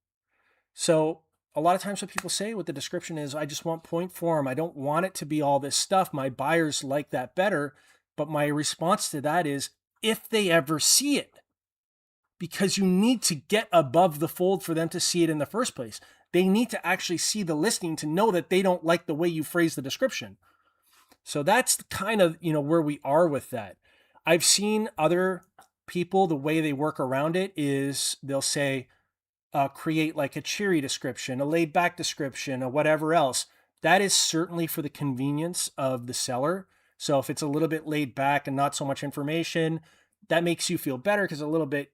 So a lot of times what people say with the description is, I just want point form. I don't want it to be all this stuff. My buyers like that better. But my response to that is, if they ever see it, because you need to get above the fold for them to see it in the first place. They need to actually see the listing to know that they don't like the way you phrase the description. So that's kind of, where we are with that. I've seen other people, the way they work around it is they'll say, create like a cheery description, a laid back description, or whatever else. That is certainly for the convenience of the seller. So if it's a little bit laid back and not so much information, that makes you feel better because a little bit,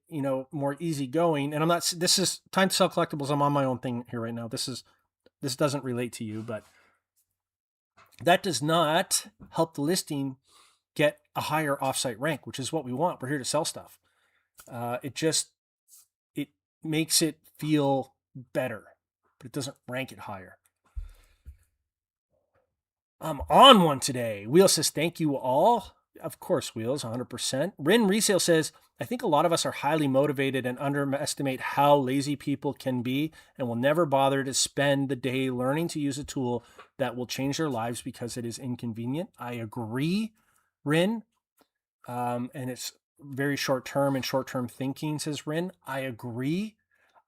more easygoing. And this is Time to Sell Collectibles. I'm on my own thing here right now. This doesn't relate to you, but that does not help the listing get a higher offsite rank, which is what we want. We're here to sell stuff. It makes it feel better, but it doesn't rank it higher. I'm on one today. Wheel says, thank you all. Of course, Wheels, 100%. Rin Resale says, I think a lot of us are highly motivated and underestimate how lazy people can be and will never bother to spend the day learning to use a tool that will change their lives because it is inconvenient. I agree, Rin. And it's very short-term and short-term thinking, says Rin. I agree.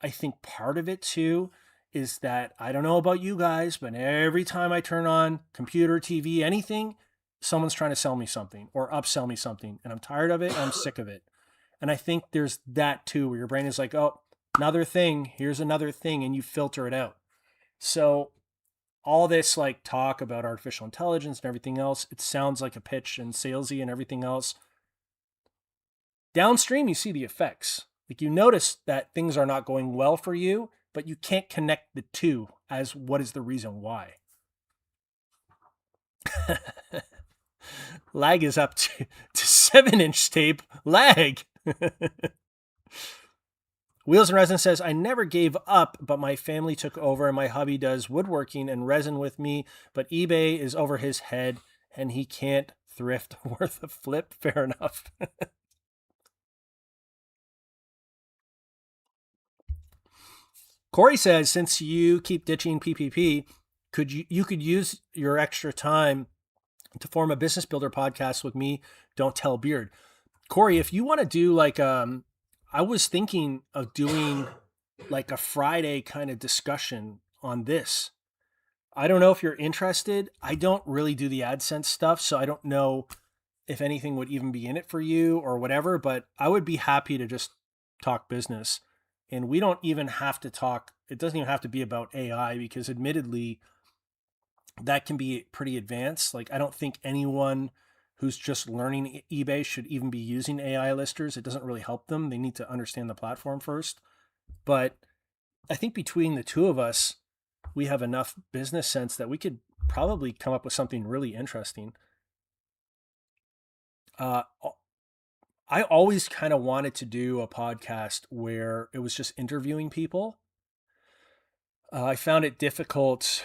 I think part of it, too, is that I don't know about you guys, but every time I turn on computer, TV, anything, someone's trying to sell me something or upsell me something. And I'm tired of it. I'm sick of it. And I think there's that too, where your brain is like, oh, another thing, here's another thing, and you filter it out. So all this like talk about artificial intelligence and everything else, it sounds like a pitch and salesy and everything else. Downstream, you see the effects. Like you notice that things are not going well for you, but you can't connect the two as what is the reason why. Lag is up to 7-inch tape. Lag. Wheels and Resin says, I never gave up, but my family took over and my hubby does woodworking and resin with me, but eBay is over his head and he can't thrift worth a flip. Fair enough. Corey says, since you keep ditching PPP, you could use your extra time to form a business builder podcast with me, Don't Tell Beard. Corey, if you want to do like, I was thinking of doing like a Friday kind of discussion on this. I don't know if you're interested. I don't really do the AdSense stuff, so I don't know if anything would even be in it for you or whatever, but I would be happy to just talk business. And we don't even have to talk, it doesn't even have to be about AI, because admittedly, that can be pretty advanced. Like, I don't think anyone who's just learning eBay should even be using AI listers. It doesn't really help them. They need to understand the platform first. But I think between the two of us, we have enough business sense that we could probably come up with something really interesting. I always kind of wanted to do a podcast where it was just interviewing people. I found it difficult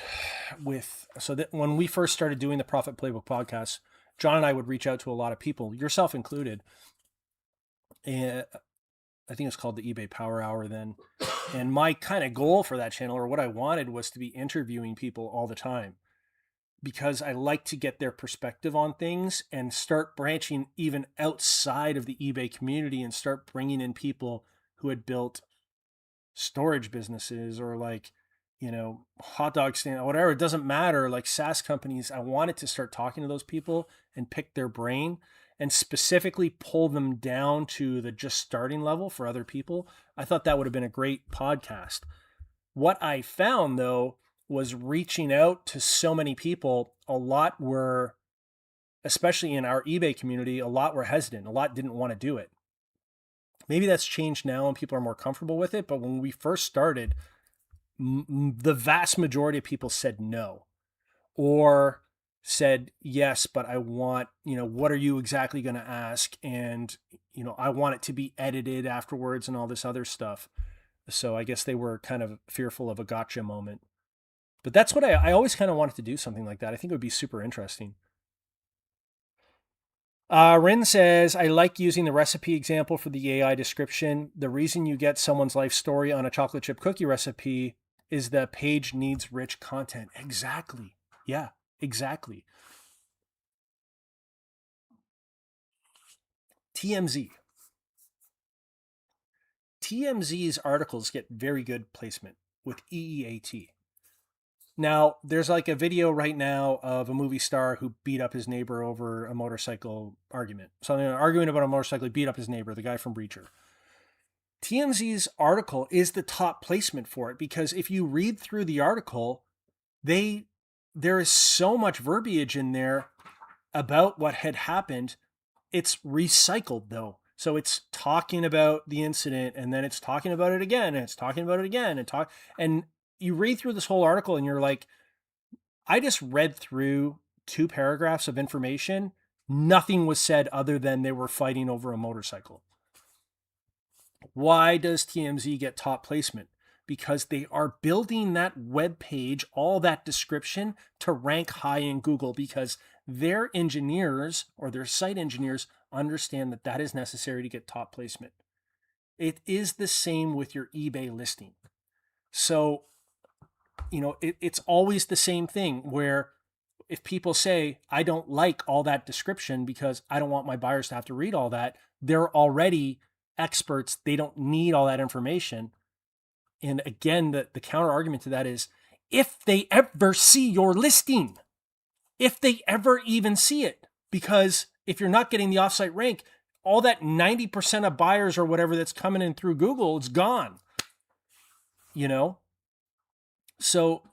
so that when we first started doing the Profit Playbook podcast, John and I would reach out to a lot of people, yourself included. And I think it's called the eBay Power Hour then. And my kind of goal for that channel, or what I wanted, was to be interviewing people all the time, because I like to get their perspective on things and start branching even outside of the eBay community and start bringing in people who had built storage businesses or like, hot dog stand, whatever. It doesn't matter. Like SaaS companies, I wanted to start talking to those people and pick their brain and specifically pull them down to the just starting level for other people. I thought that would have been a great podcast. What I found though was reaching out to so many people, a lot were, especially in our eBay community, a lot were hesitant. A lot didn't want to do it. Maybe that's changed now and people are more comfortable with it. But when we first started, the vast majority of people said no, or said yes, but I want, what are you exactly going to ask? And, I want it to be edited afterwards and all this other stuff. So I guess they were kind of fearful of a gotcha moment. But that's what I always kind of wanted to do, something like that. I think it would be super interesting. Rin says, I like using the recipe example for the AI description. The reason you get someone's life story on a chocolate chip cookie recipe is the page needs rich content. Exactly. Yeah, exactly. TMZ. TMZ's articles get very good placement with EEAT. Now, there's like a video right now of a movie star who beat up his neighbor over a motorcycle argument. So they're arguing about a motorcycle, beat up his neighbor, the guy from Breacher. TMZ's article is the top placement for it because if you read through the article, there is so much verbiage in there about what had happened. It's recycled though. So it's talking about the incident and then it's talking about it again and it's talking about it again and you read through this whole article and you're like, I just read through 2 paragraphs of information. Nothing was said other than they were fighting over a motorcycle. Why does TMZ get top placement? Because they are building that web page, all that description to rank high in Google because their engineers or their site engineers understand that that is necessary to get top placement. It is the same with your eBay listing. So, it's always the same thing where if people say, I don't like all that description because I don't want my buyers to have to read all that, they're already experts. They don't need all that information. And again, the counter argument to that is if they ever see your listing, if they ever even see it, because if you're not getting the offsite rank, all that 90% of buyers or whatever that's coming in through Google, it's gone, So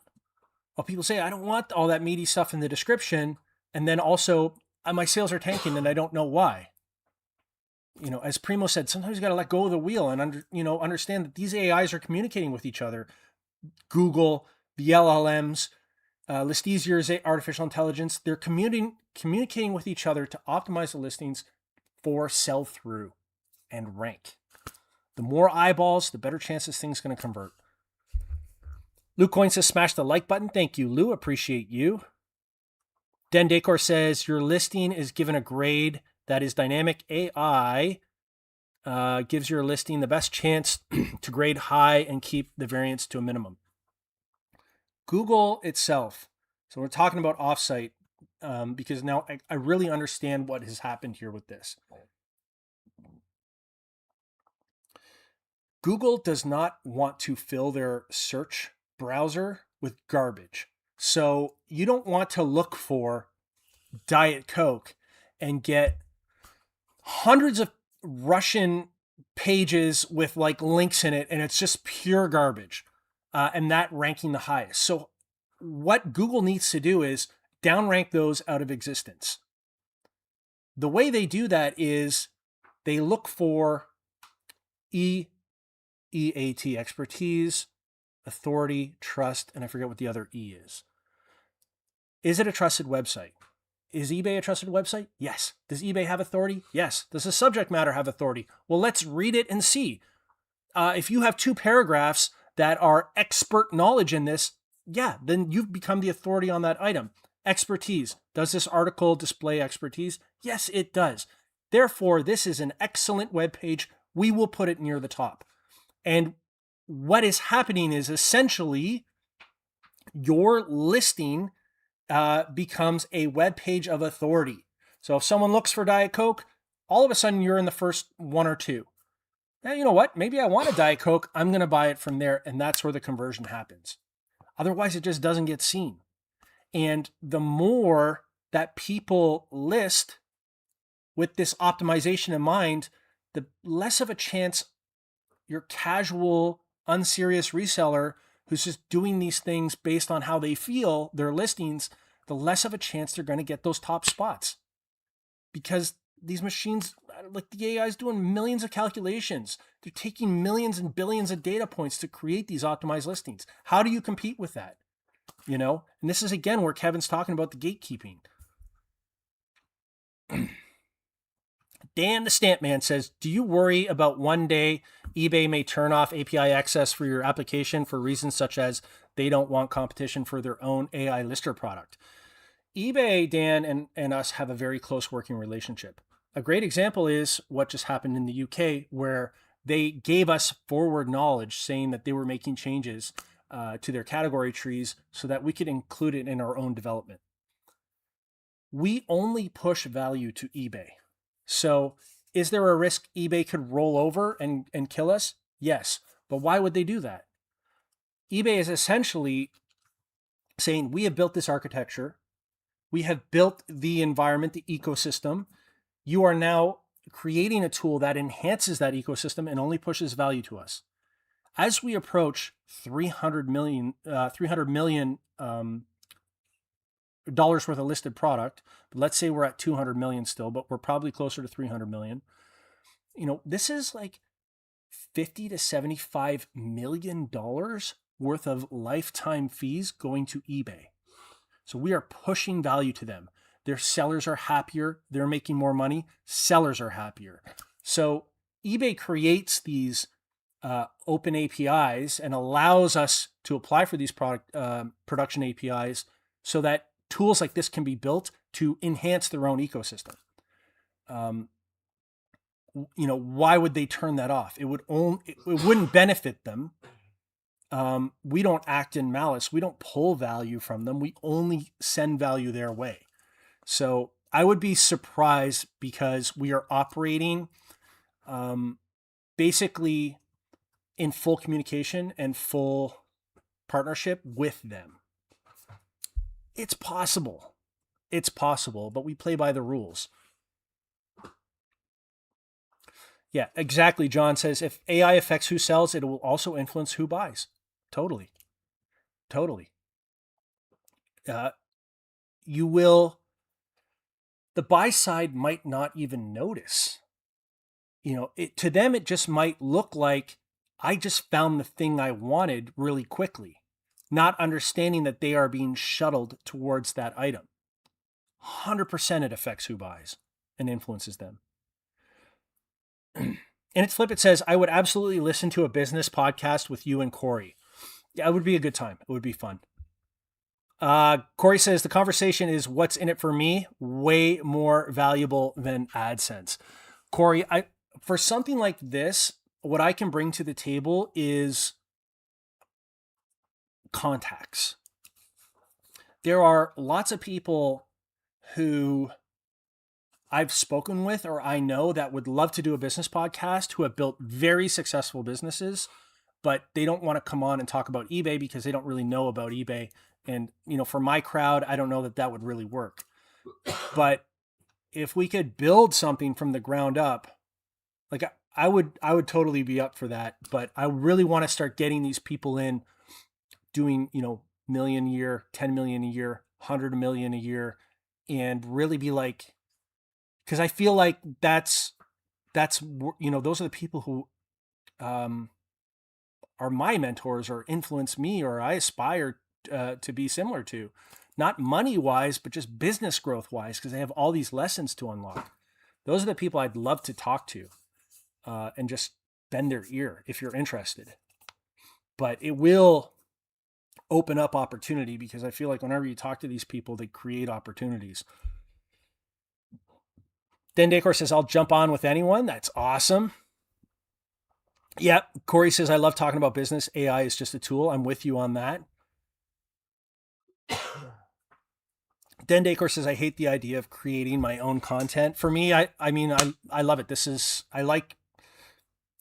people say, I don't want all that meaty stuff in the description. And then also my sales are tanking and I don't know why. As Primo said, sometimes you got to let go of the wheel and understand that these AIs are communicating with each other. Google, the LLMs, Listezier's artificial intelligence, they're communicating with each other to optimize the listings for sell-through and rank. The more eyeballs, the better chance this thing's going to convert. Lou Coin says, smash the like button. Thank you, Lou. Appreciate you. Den Decor says, your listing is given a grade that is dynamic. AI gives your listing the best chance to grade high and keep the variance to a minimum. Google itself. So we're talking about offsite because now I really understand what has happened here with this. Google does not want to fill their search browser with garbage. So you don't want to look for Diet Coke and get hundreds of Russian pages with like links in it, and it's just pure garbage. And that ranking the highest. So what Google needs to do is downrank those out of existence. The way they do that is they look for EAT, expertise, authority, trust, and I forget what the other E is. Is it a trusted website? Is eBay a trusted website? Yes. Does eBay have authority? Yes. Does the subject matter have authority? Well, let's read it and see. If you have 2 paragraphs that are expert knowledge in this, yeah, then you've become the authority on that item. Expertise. Does this article display expertise? Yes, it does. Therefore, this is an excellent web page. We will put it near the top. And what is happening is essentially your listing becomes a web page of authority. So if someone looks for Diet Coke, all of a sudden you're in the first one or two. Now, you know what? Maybe I want a Diet Coke. I'm going to buy it from there. And that's where the conversion happens. Otherwise, it just doesn't get seen. And the more that people list with this optimization in mind, the less of a chance your casual, unserious reseller who's just doing these things based on how they feel, their listings, the less of a chance they're going to get those top spots. Because these machines, like the AI is doing millions of calculations. They're taking millions and billions of data points to create these optimized listings. How do you compete with that? You know, and this is again where Kevin's talking about the gatekeeping. Dan the Stamp Man says, do you worry about one day eBay may turn off API access for your application for reasons such as they don't want competition for their own AI lister product? eBay, Dan, and us have a very close working relationship. A great example is what just happened in the UK, where they gave us forward knowledge saying that they were making changes to their category trees so that we could include it in our own development. We only push value to eBay. So is there a risk eBay could roll over and kill us? Yes. But why would they do that? eBay is essentially saying, we have built this architecture. We have built the environment, the ecosystem. You are now creating a tool that enhances that ecosystem and only pushes value to us. As we approach $300 million dollars worth of listed product, let's say we're at 200 million still, but we're probably closer to 300 million. You know, this is like 50 to 75 million dollars worth of lifetime fees going to eBay. So we are pushing value to them. Their sellers are happier. They're making more money. Sellers are happier. So eBay creates these open APIs and allows us to apply for these production APIs so that tools like this can be built to enhance their own ecosystem. You know, why would they turn that off? It wouldn't benefit them. We don't act in malice. We don't pull value from them. We only send value their way. So I would be surprised because we are operating basically in full communication and full partnership with them. It's possible. It's possible, but we play by the rules. Yeah, exactly. John says, if AI affects who sells, it will also influence who buys. Totally. You will, the buy side might not even notice. You know, to them, it just might look like I just found the thing I wanted really quickly, not understanding that they are being shuttled towards that item. 100% it affects who buys and influences them. And its flip, it says, I would absolutely listen to a business podcast with you and Corey. Yeah, it would be a good time. It would be fun. Corey says, the conversation is what's in it for me, way more valuable than AdSense. Corey, for something like this, what I can bring to the table is contacts. There are lots of people who I've spoken with or I know that would love to do a business podcast who have built very successful businesses, but they don't want to come on and talk about eBay because they don't really know about eBay. And, you know, for my crowd, I don't know that would really work. But if we could build something from the ground up, like I would totally be up for that. But I really want to start getting these people in doing, you know, million a year, 10 million a year, 100 million a year, and really be like, because I feel like that's, you know, those are the people who are my mentors or influence me or I aspire to be similar to, not money wise, but just business growth wise, because they have all these lessons to unlock. Those are the people I'd love to talk to and just bend their ear if you're interested. But it will open up opportunity, because I feel like whenever you talk to these people, they create opportunities. Den Decor says, I'll jump on with anyone. That's awesome. Yeah, Corey says, I love talking about business. AI is just a tool. I'm with you on that. Den Decor says, I hate the idea of creating my own content. For me, I love it. I like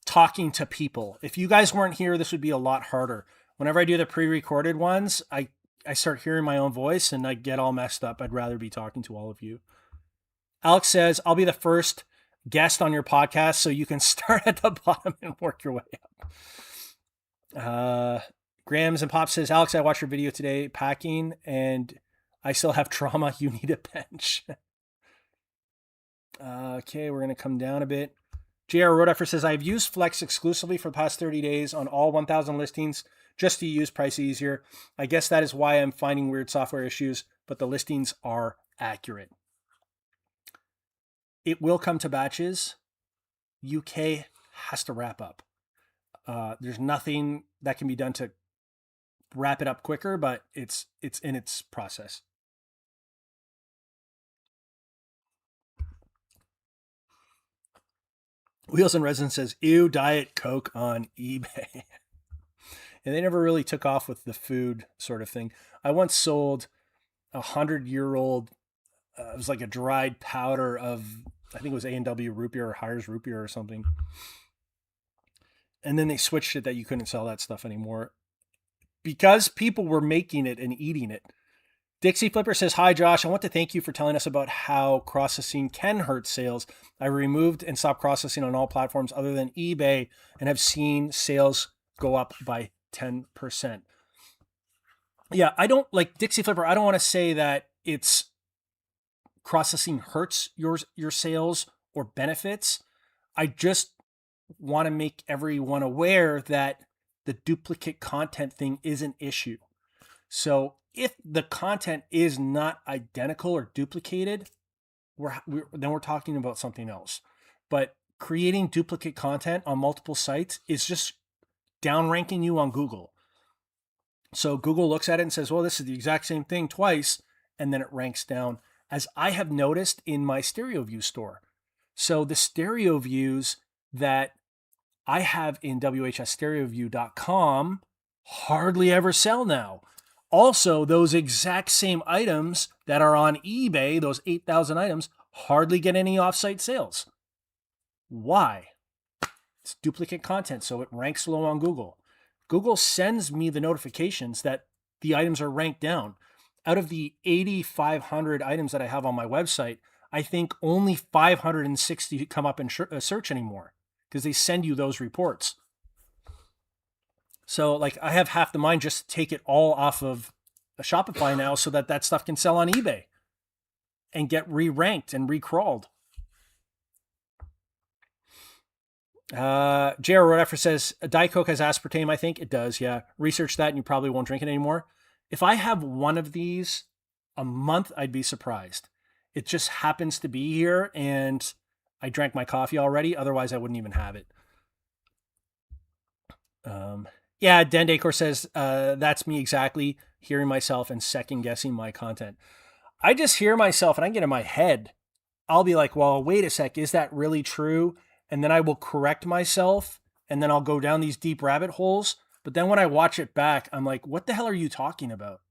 talking to people. If you guys weren't here, this would be a lot harder. Whenever I do the pre-recorded ones, I start hearing my own voice and I get all messed up. I'd rather be talking to all of you. Alex says, I'll be the first guest on your podcast so you can start at the bottom and work your way up. Grams and Pop says, Alex, I watched your video today packing and I still have trauma. You need a bench. Okay, we're going to come down a bit. JR Rodeffer says, I've used Flex exclusively for the past 30 days on all 1,000 listings just to use price easier. I guess that is why I'm finding weird software issues, but the listings are accurate. It will come to batches. UK has to wrap up. There's nothing that can be done to wrap it up quicker, but it's in its process. Wheels and Resin says, ew, Diet Coke on eBay. And they never really took off with the food sort of thing. I once sold 100-year-old, it was like a dried powder of, I think it was A&W root beer or Hires root beer or something. And then they switched it that you couldn't sell that stuff anymore because people were making it and eating it. Dixie Flipper says, hi, Josh. I want to thank you for telling us about how cross-listing can hurt sales. I removed and stopped cross-listing on all platforms other than eBay and have seen sales go up by 10%. Yeah, I don't like Dixie Flipper. I don't want to say that it's cross-listing hurts your sales or benefits. I just want to make everyone aware that the duplicate content thing is an issue. So if the content is not identical or duplicated, then we're talking about something else. But creating duplicate content on multiple sites is just downranking you on Google. So Google looks at it and says, well, this is the exact same thing twice, and then it ranks down, as I have noticed in my Stereo View store. So the Stereo Views that I have in whsstereoview.com hardly ever sell now. Also, those exact same items that are on eBay, those 8,000 items, hardly get any offsite sales. Why? It's duplicate content, so it ranks low on Google. Google sends me the notifications that the items are ranked down. Out of the 8,500 items that I have on my website, I think only 560 come up in search anymore because they send you those reports. So like I have half the mind just to take it all off of a Shopify now so that stuff can sell on eBay and get re-ranked and re-crawled. J.R. Rodeffer says, Diet Coke has aspartame, I think. It does, yeah. Research that and you probably won't drink it anymore. If I have one of these a month, I'd be surprised. It just happens to be here and I drank my coffee already. Otherwise, I wouldn't even have it. Yeah, Den Decor says, that's me exactly, hearing myself and second guessing my content. I just hear myself and I get in my head. I'll be like, well, wait a sec, is that really true? And then I will correct myself and then I'll go down these deep rabbit holes. But then when I watch it back, I'm like, what the hell are you talking about?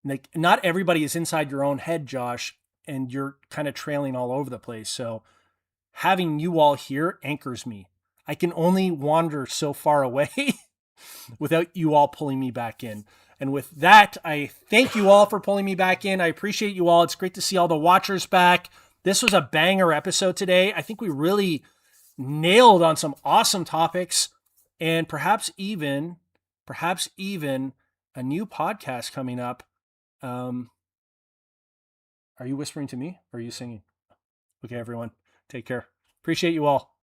Like, not everybody is inside your own head, Josh, and you're kind of trailing all over the place. So having you all here anchors me. I can only wander so far away without you all pulling me back in. And with that, I thank you all for pulling me back in. I appreciate you all. It's great to see all the watchers back. This was a banger episode today. I think we really nailed on some awesome topics and perhaps even a new podcast coming up. Are you whispering to me or are you singing? Okay, everyone, take care. Appreciate you all.